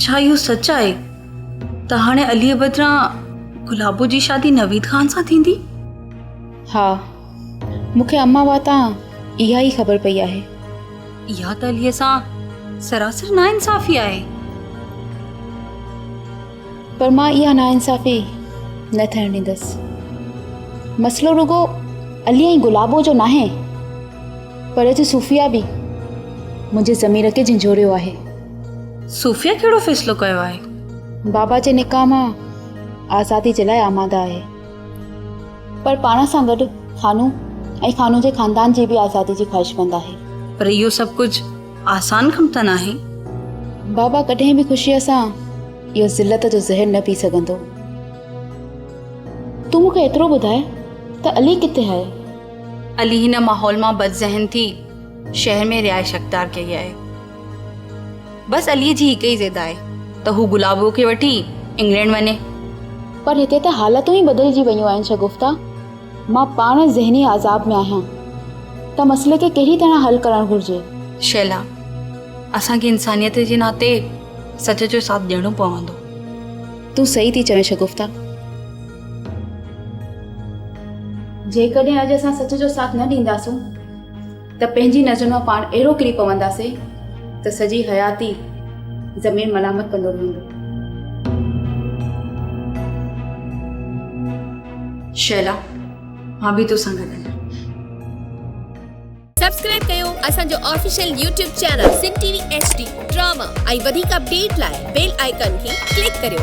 छा इहो सच आहे त हाणे अलीअ बदिरां गुलाबो जी शादी नवीद खान सां थींदी? हा, मूंखे अम्मा वातां इहा ई ख़बर पई आहे। इहा त अलीअ सां सरासर नाइंसाफ़ी आहे। पर मां इहा नाइंसाफ़ी न थियण ॾींदसि। मसइलो रुगो अली ऐं गुलाबो जो नाहे, पर अॼु सूफ़िया बि मुंहिंजे ज़मीर खे झंझोड़ियो आहे। सूफ़िया कहिड़ो फ़ैसिलो कयो आहे? बाबा जे निकाह मां आज़ादी जे लाइ आमादा आहे, पर पाण सां गॾु खानू ऐं खानू जे ख़ानदान जी बि आज़ादी जी ख़्वाहिशमंद आहे। पर इहो सभु कुझु आसान कमु त नाहे। बाबा कॾहिं बि ख़ुशीअ सां इहो ज़िलत जो ज़हर न पी सघंदो। तूं मूंखे एतिरो ॿुधाए त अली किथे आहे? अली हिन माहौल मां बदज़हन थी शहर में रिहाइश अख़्तियार कई आहे। बसि अलीअ जी हिकु ई ज़िद आहे त हू गुलाबो खे वठी इंग्लैंड वञे। पर हिते त हालतूं ई बदिलजी वियूं आहिनि शगुफ्ता। मां पाण ज़हनी आज़ाब में आहियां त मसइले खे कहिड़ी तरह हल करणु घुरिजे। शैला, असांखे इंसानियत जे नाते सच जो साथ ॾियणो पवंदो। तूं सही थी चवें शगुफ्ता। जेकॾहिं अॼु असां सच जो साथ न ॾींदासूं त पंहिंजी नज़र मां पाण अहिड़ो किरी पवंदासीं त सॼी हयाती ज़मीन मलामत कंदो रहंदो। शैला, मां बि तोसां गॾु आहियां। सब्सक्राइब कयो असांजो official YouTube channel Sindh TV HD drama ऐं वधीक अपडेट लाइ बेल आइकन खे क्लिक करियो।